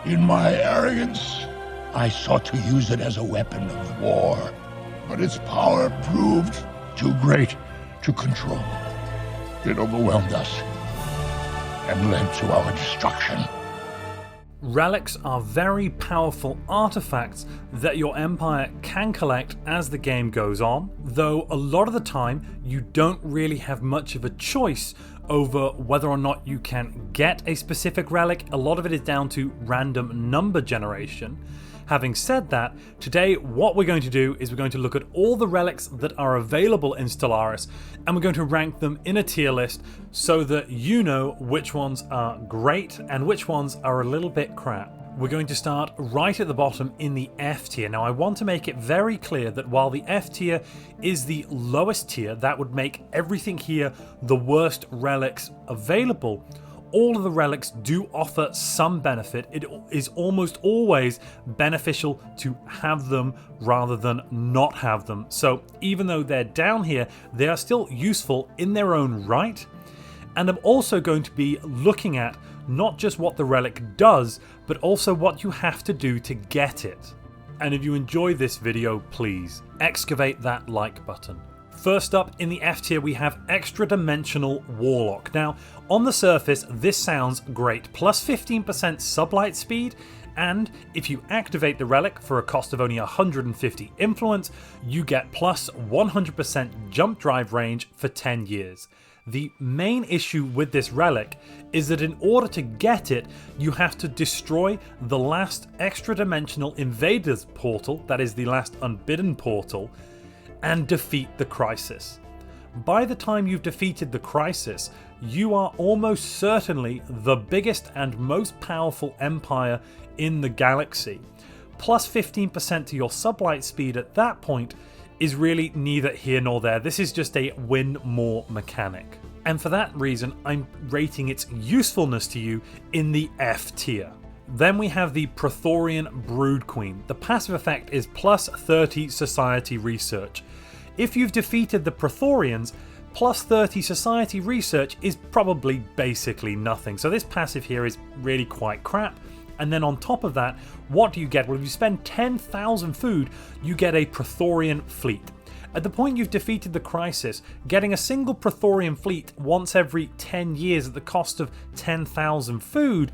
In my arrogance, I sought to use it as a weapon of war, but its power proved too great to control. It overwhelmed us and led to our destruction. Relics are very powerful artifacts that your empire can collect as the game goes on, though a lot of the time you don't really have much of a choice over whether or not you can get a specific relic. A lot of it is down to random number generation. Having said that, today what we're going to do is we're going to look at all the relics that are available in Stellaris, and we're going to rank them in a tier list so that you know which ones are great and which ones are a little bit crap. We're going to start right at the bottom in the F tier. Now I want to make it very clear that while the F tier is the lowest tier, that would make everything here the worst relics available. All of the relics do offer some benefit. It is almost always beneficial to have them rather than not have them. So even though they're down here, they are still useful in their own right. And I'm also going to be looking at not just what the relic does, but also what you have to do to get it. And if you enjoy this video, please excavate that like button. First up in the F tier we have Extra Dimensional Warlock. Now on the surface this sounds great, plus 15% sublight speed, and if you activate the relic for a cost of only 150 influence, you get plus 100% jump drive range for 10 years. The main issue with this relic is that in order to get it, you have to destroy the last extra dimensional invaders portal, that is the last unbidden portal, and defeat the Crisis. By the time you've defeated the Crisis, you are almost certainly the biggest and most powerful empire in the galaxy. Plus 15% to your sublight speed at that point is really neither here nor there. This is just a win more mechanic. And for that reason, I'm rating its usefulness to you in the F tier. Then we have the Praetorian Brood Queen. The passive effect is plus 30 society research. If you've defeated the Praetorians, plus 30 society research is probably basically nothing. So this passive here is really quite crap. And then on top of that, what do you get? Well, if you spend 10,000 food, you get a Praetorian fleet. At the point you've defeated the Crisis, getting a single Praetorian fleet once every 10 years at the cost of 10,000 food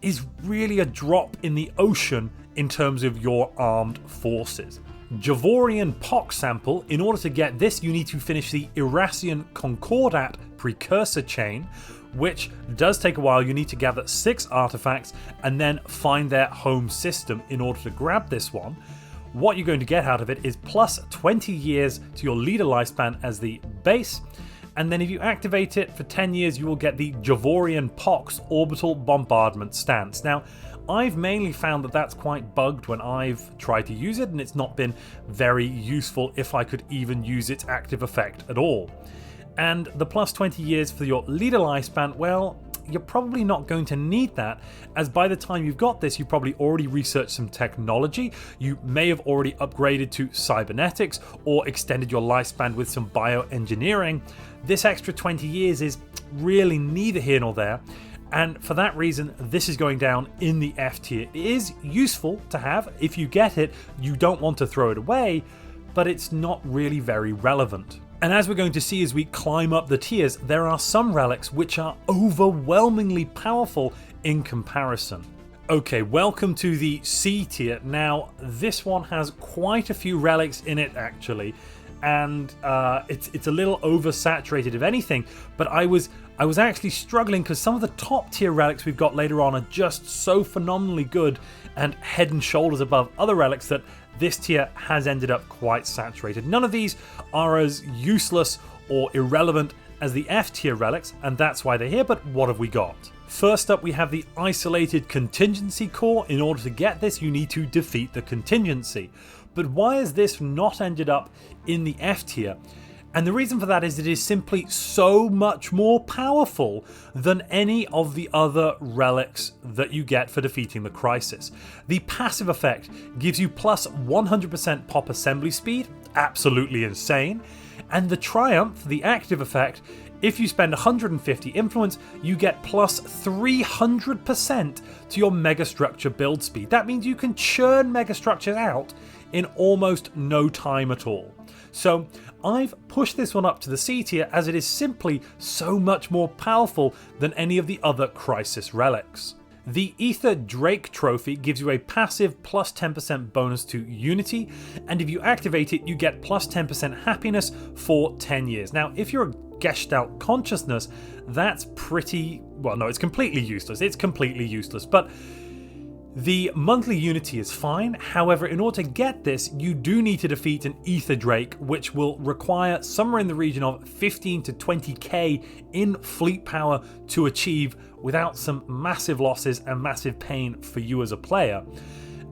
is really a drop in the ocean in terms of your armed forces. Javorian Pox sample. In order to get this, you need to finish the Irasian Concordat precursor chain, which does take a while. You need to gather 6 artifacts and then find their home system in order to grab this one. What you're going to get out of it is plus 20 years to your leader lifespan as the base, and then if you activate it for 10 years you will get the Javorian Pox orbital bombardment stance. Now I've mainly found that that's quite bugged when I've tried to use it, and it's not been very useful if I could even use its active effect at all. And the plus 20 years for your leader lifespan, well, you're probably not going to need that, as by the time you've got this, you've probably already researched some technology. You may have already upgraded to cybernetics or extended your lifespan with some bioengineering. This extra 20 years is really neither here nor there, and for that reason this is going down in the F tier. It is useful to have. If you get it, you don't want to throw it away, but it's not really very relevant. And as we're going to see as we climb up the tiers, there are some relics which are overwhelmingly powerful in comparison. Okay, welcome to the C tier. Now, this one has quite a few relics in it actually, and it's a little oversaturated if anything, but I was actually struggling because some of the top tier relics we've got later on are just so phenomenally good and head and shoulders above other relics that this tier has ended up quite saturated. None of these are as useless or irrelevant as the F tier relics, and that's why they're here, but what have we got? First up we have the Isolated Contingency Core. In order to get this you need to defeat the contingency. But why has this not ended up in the F tier? And the reason for that is it is simply so much more powerful than any of the other relics that you get for defeating the Crisis. The passive effect gives you plus 100% pop assembly speed, absolutely insane, and the Triumph, the active effect, If you spend 150 influence, you get plus 300% to your megastructure build speed. That means you can churn megastructures out in almost no time at all. So I've pushed this one up to the C tier as it is simply so much more powerful than any of the other Crisis relics. The Ether Drake trophy gives you a passive plus 10% bonus to Unity, and if you activate it, you get plus 10% happiness for 10 years. Now, if you're a Gestalt consciousness, that's pretty, well, no, it's completely useless. It's completely useless, but the monthly Unity is fine. However, in order to get this, you do need to defeat an Ether Drake, which will require somewhere in the region of 15 to 20k in fleet power to achieve without some massive losses and massive pain for you as a player.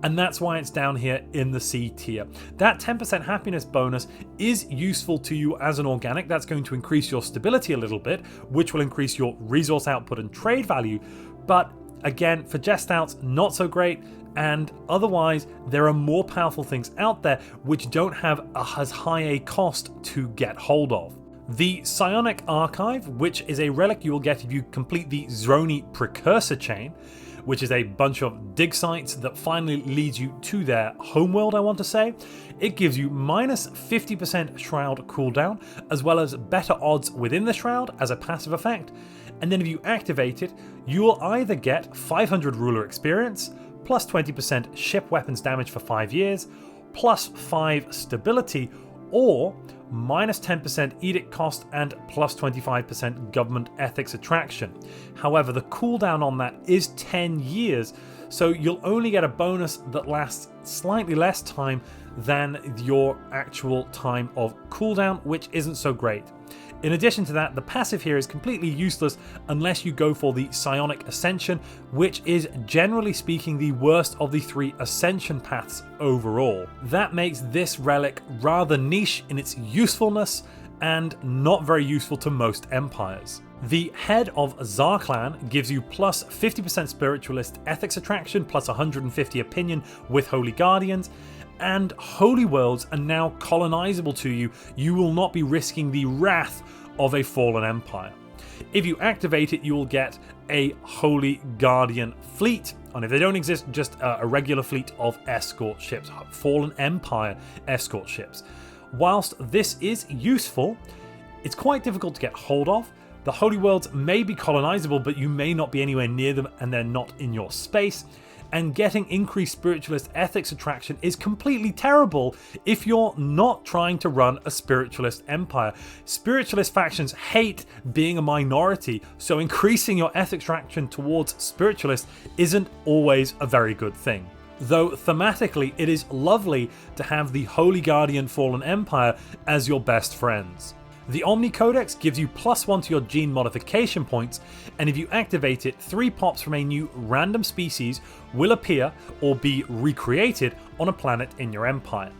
And that's why it's down here in the C tier. That 10% happiness bonus is useful to you as an organic. That's going to increase your stability a little bit, which will increase your resource output and trade value. But again, for Gestouts, not so great. And otherwise, there are more powerful things out there which don't have as high a cost to get hold of. The Psionic Archive, which is a relic you will get if you complete the Zroni Precursor Chain, which is a bunch of dig sites that finally leads you to their homeworld, I want to say. It gives you minus 50% Shroud cooldown, as well as better odds within the Shroud as a passive effect. And then if you activate it, you will either get 500 ruler experience, plus 20% ship weapons damage for 5 years, plus 5 stability, or minus 10% edict cost and plus 25% government ethics attraction. However, the cooldown on that is 10 years, so you'll only get a bonus that lasts slightly less time than your actual time of cooldown, which isn't so great. In addition to that, the passive here is completely useless unless you go for the Psionic Ascension, which is generally speaking the worst of the 3 Ascension paths overall. That makes this relic rather niche in its usefulness and not very useful to most empires. The Head of Zarklan gives you plus 50% Spiritualist Ethics Attraction, plus 150 Opinion with Holy Guardians, and Holy Worlds are now colonizable to you. You will not be risking the wrath of a fallen empire. If you activate it, you will get a Holy Guardian fleet, and if they don't exist, just a regular fleet of escort ships, Fallen Empire escort ships. Whilst this is useful, it's quite difficult to get hold of. The Holy Worlds may be colonizable, but you may not be anywhere near them and they're not in your space. And getting increased Spiritualist Ethics Attraction is completely terrible if you're not trying to run a Spiritualist empire. Spiritualist factions hate being a minority, so increasing your Ethics Attraction towards Spiritualist isn't always a very good thing. Though thematically, it is lovely to have the Holy Guardian Fallen Empire as your best friends. The Omni Codex gives you +1 to your gene modification points, and if you activate it, 3 pops from a new random species will appear or be recreated on a planet in your empire.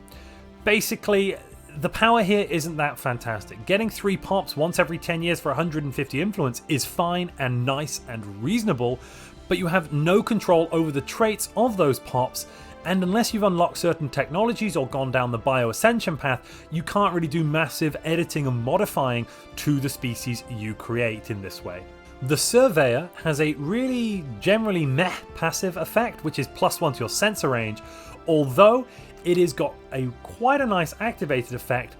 Basically, the power here isn't that fantastic. Getting 3 pops once every 10 years for 150 influence is fine and nice and reasonable, but you have no control over the traits of those pops, and unless you've unlocked certain technologies or gone down the Bio-Ascension path, you can't really do massive editing and modifying to the species you create in this way. The Surveyor has a really generally meh passive effect, which is +1 to your sensor range, although it has got quite a nice activated effect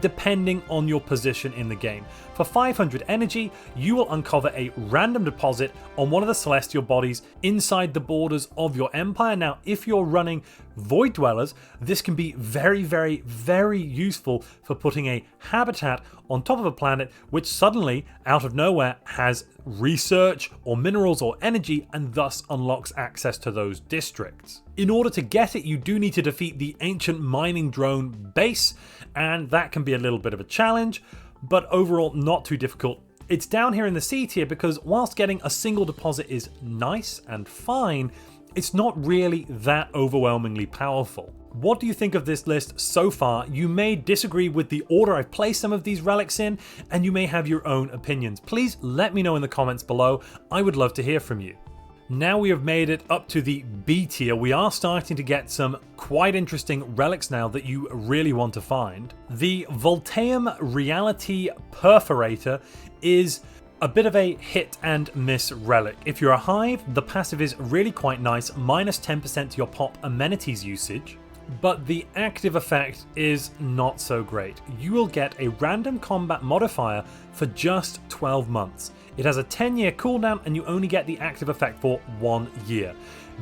depending on your position in the game. For 500 energy, you will uncover a random deposit on one of the celestial bodies inside the borders of your empire. Now, if you're running Void Dwellers, this can be very, very, very useful for putting a habitat on top of a planet which suddenly, out of nowhere, has research or minerals or energy and thus unlocks access to those districts. In order to get it, you do need to defeat the ancient mining drone base, and that can be a little bit of a challenge, but overall not too difficult. It's down here in the C tier because whilst getting a single deposit is nice and fine, it's not really that overwhelmingly powerful. What do you think of this list so far? You may disagree with the order I've placed some of these relics in, and you may have your own opinions. Please let me know in the comments below. I would love to hear from you. Now we have made it up to the B tier, we are starting to get some quite interesting relics now that you really want to find. The Voltaeum Reality Perforator is a bit of a hit and miss relic. If you're a hive, the passive is really quite nice, minus 10% to your pop amenities usage, but the active effect is not so great. You will get a random combat modifier for just 12 months. It has a 10-year cooldown and you only get the active effect for 1 year.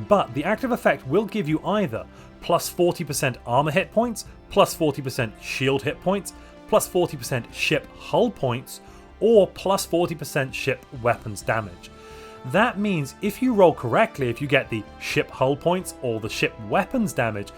But the active effect will give you either plus 40% armor hit points, plus 40% shield hit points, plus 40% ship hull points, or plus 40% ship weapons damage. That means if you roll correctly, if you get the ship hull points or the ship weapons damage,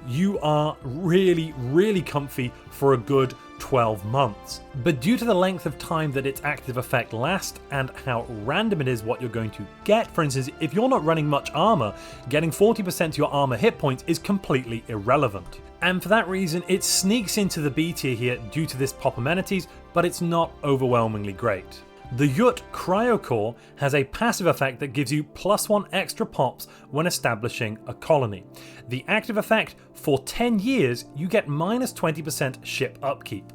you are really comfy for a good 12 months. But due to the length of time that its active effect lasts and how random it is what you're going to get, for instance, if you're not running much armor, getting 40% to your armor hit points is completely irrelevant. And for that reason, it sneaks into the B tier here due to this pop amenities, but it's not overwhelmingly great. The Yut Cryocore has a passive effect that gives you +1 extra pops when establishing a colony. The active effect, for 10 years, you get minus 20% ship upkeep.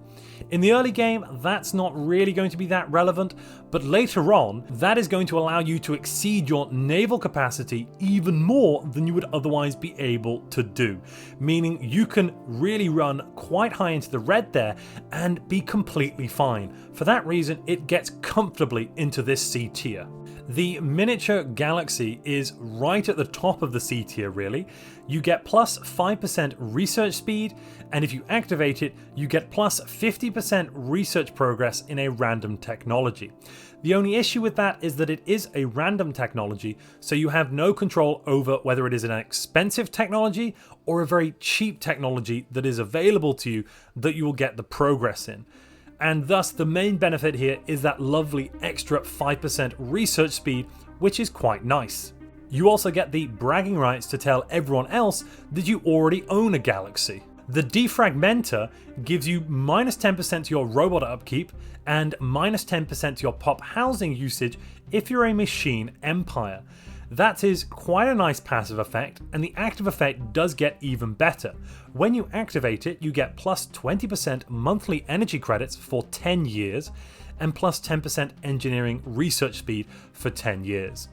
In the early game, that's not really going to be that relevant, but later on, that is going to allow you to exceed your naval capacity even more than you would otherwise be able to do, meaning you can really run quite high into the red there and be completely fine. For that reason, it gets comfortably into this C tier. The Miniature Galaxy is right at the top of the C tier really. You get plus 5% research speed, and if you activate it, you get plus 50% research progress in a random technology. The only issue with that is that it is a random technology, so you have no control over whether it is an expensive technology or a very cheap technology that is available to you that you will get the progress in. And thus the main benefit here is that lovely extra 5% research speed, which is quite nice. You also get the bragging rights to tell everyone else that you already own a galaxy. The Defragmenter gives you minus 10% to your robot upkeep and minus 10% to your pop housing usage if you're a machine empire. That is quite a nice passive effect, and the active effect does get even better. When you activate it, you get plus 20% monthly energy credits for 10 years and plus 10% engineering research speed for 10 years.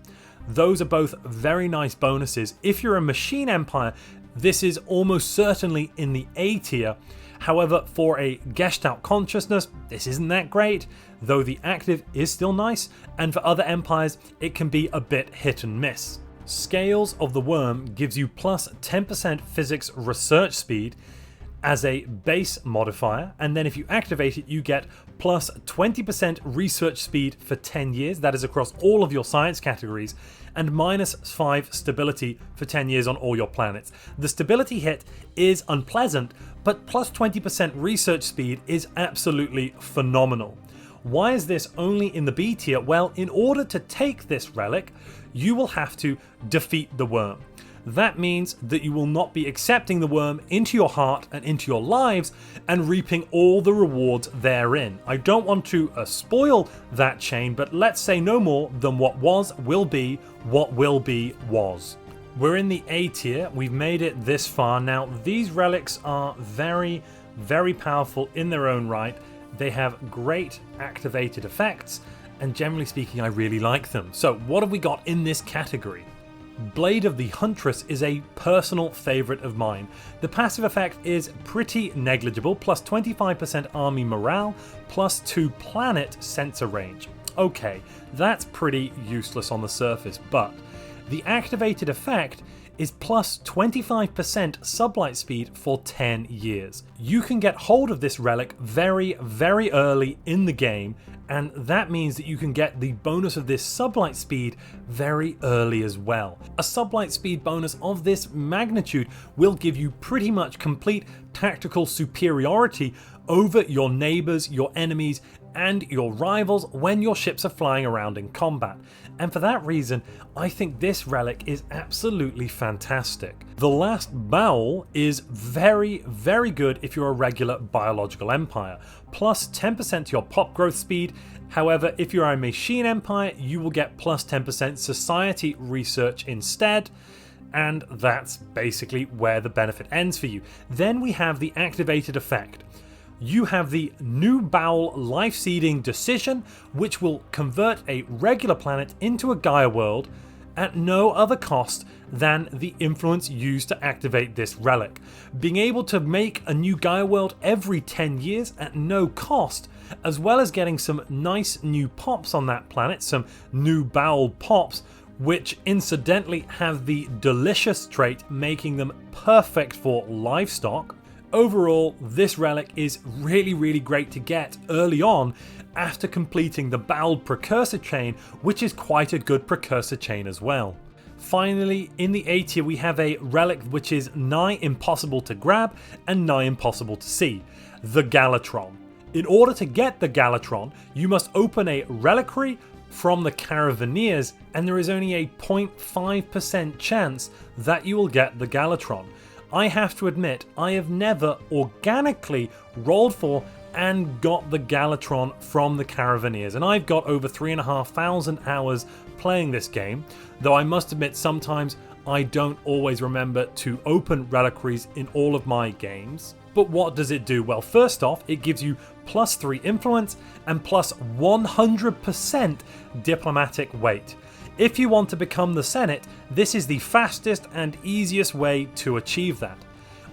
Those are both very nice bonuses. If you're a machine empire, this is almost certainly in the A tier. However, for a Gestalt consciousness, this isn't that great, though the active is still nice, and for other empires, it can be a bit hit and miss. Scales of the Worm gives you plus 10% physics research speed as a base modifier, and then if you activate it, you get plus 20% research speed for 10 years, that is across all of your science categories, and minus 5 stability for 10 years on all your planets. The stability hit is unpleasant, but plus 20% research speed is absolutely phenomenal. Why is this only in the B tier? Well, in order to take this relic, you will have to defeat the worm. That means that you will not be accepting the worm into your heart and into your lives and reaping all the rewards therein. I don't want to spoil that chain, but let's say no more than what was will be, what will be was. We're in the A tier, we've made it this far. Now, these relics are very powerful in their own right. They have great activated effects, and generally speaking, I really like them. So what have we got in this category? Blade of the Huntress is a personal favourite of mine. The passive effect is pretty negligible, plus 25% army morale, plus 2 planet sensor range. Okay, that's pretty useless on the surface, but the activated effect is plus 25% sublight speed for 10 years. You can get hold of this relic very early in the game, and that means that you can get the bonus of this sublight speed very early as well. A sublight speed bonus of this magnitude will give you pretty much complete tactical superiority over your neighbors, your enemies, and your rivals when your ships are flying around in combat. And for that reason, I think this relic is absolutely fantastic. The last bowel is very, very good if you're a regular biological empire, plus 10% to your pop growth speed. However, if you're a machine empire, you will get plus 10% society research instead. And that's basically where the benefit ends for you. Then we have the activated effect. You have the new bowel life seeding decision, which will convert a regular planet into a Gaia world at no other cost than the influence used to activate this relic. Being able to make a new Gaia world every 10 years at no cost, as well as getting some nice new pops on that planet, some new bowel pops, which incidentally have the delicious trait making them perfect for livestock. Overall, this relic is really great to get early on after completing the bowel precursor chain, which is quite a good precursor chain as well. Finally, in the A tier we have a relic which is nigh impossible to grab and nigh impossible to see, the Galatron. In order to get the Galatron, you must open a reliquary from the Caravaneers, and there is only a 0.5% chance that you will get the Galatron. I have to admit, I have never organically rolled for and got the Galatron from the Caravaneers, and I've got over 3,500 hours playing this game, though I must admit sometimes I don't always remember to open reliquaries in all of my games. But what does it do? Well, first off, it gives you plus 3 influence and plus 100% diplomatic weight. If you want to become the Senate, this is the fastest and easiest way to achieve that.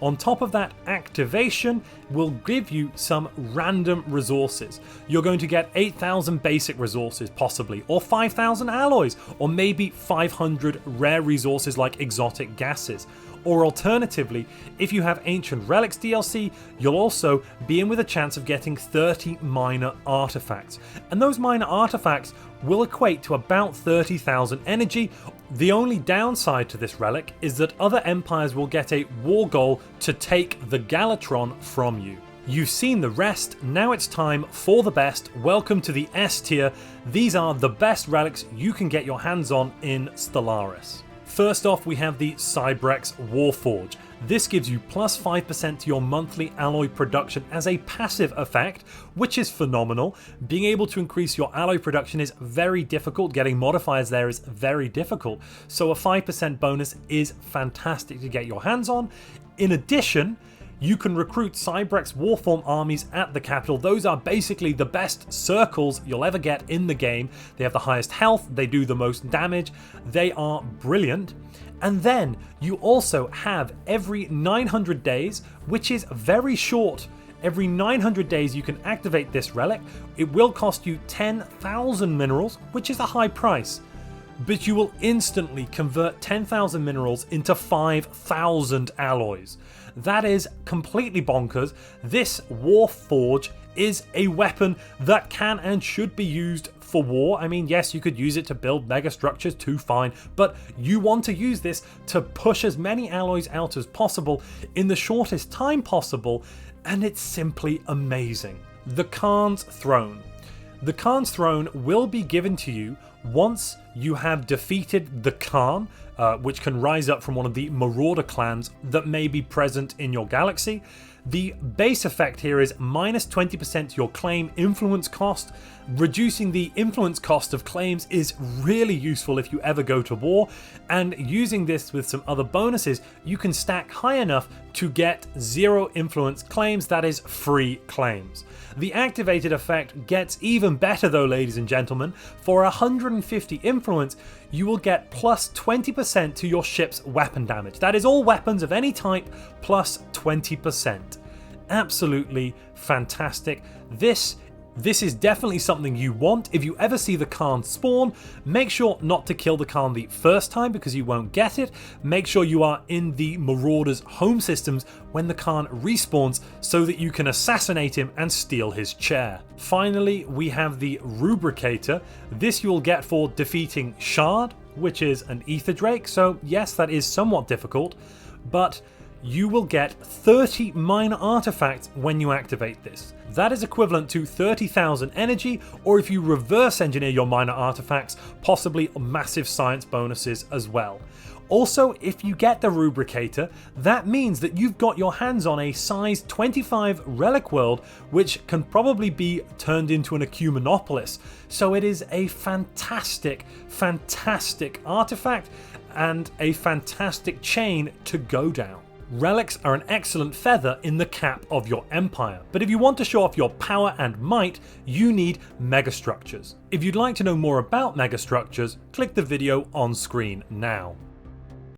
On top of that, activation will give you some random resources. You're going to get 8,000 basic resources possibly, or 5,000 alloys, or maybe 500 rare resources like exotic gases. Or alternatively, if you have Ancient Relics DLC, you'll also be in with a chance of getting 30 minor artifacts. And those minor artifacts will equate to about 30,000 energy. The only downside to this relic is that other empires will get a war goal to take the Galatron from you. You've seen the rest, now it's time for the best. Welcome to the S tier. These are the best relics you can get your hands on in Stellaris. First off, we have the Cybrex Warforge. This gives you plus 5% to your monthly alloy production as a passive effect, which is phenomenal. Being able to increase your alloy production is very difficult. Getting modifiers there is very difficult. So a 5% bonus is fantastic to get your hands on. In addition, you can recruit Cybrex Warform armies at the capital. Those are basically the best circles you'll ever get in the game. They have the highest health, they do the most damage, they are brilliant. And then you also have every 900 days, which is very short. Every 900 days you can activate this relic. It will cost you 10,000 minerals, which is a high price. But you will instantly convert 10,000 minerals into 5,000 alloys. That is completely bonkers. This Warforge is a weapon that can and should be used for war. I mean, yes, you could use it to build mega structures too, fine, but you want to use this to push as many alloys out as possible in the shortest time possible, and it's simply amazing. The Khan's Throne. The Khan's Throne will be given to you once you have defeated the Khan, which can rise up from one of the Marauder clans that may be present in your galaxy. The base effect here is minus 20% to your claim influence cost. Reducing the influence cost of claims is really useful if you ever go to war, and using this with some other bonuses, you can stack high enough to get 0 influence claims, that is free claims. The activated effect gets even better though, ladies and gentlemen. For 150 influence, you will get plus 20% to your ship's weapon damage. That is all weapons of any type, plus 20%. Absolutely fantastic. This is definitely something you want. If you ever see the Khan spawn, make sure not to kill the Khan the first time because you won't get it. Make sure you are in the Marauder's home systems when the Khan respawns so that you can assassinate him and steal his chair. Finally, we have the Rubricator. This you will get for defeating Shard, which is an Ether Drake. So yes, that is somewhat difficult, but you will get 30 minor artifacts when you activate this. That is equivalent to 30,000 energy, or if you reverse engineer your minor artifacts, possibly massive science bonuses as well. Also, if you get the Rubricator, that means that you've got your hands on a size 25 relic world, which can probably be turned into an ecumenopolis. So it is a fantastic, fantastic artifact and a fantastic chain to go down. Relics are an excellent feather in the cap of your empire, but if you want to show off your power and might, you need megastructures. If you'd like to know more about megastructures, click the video on screen now.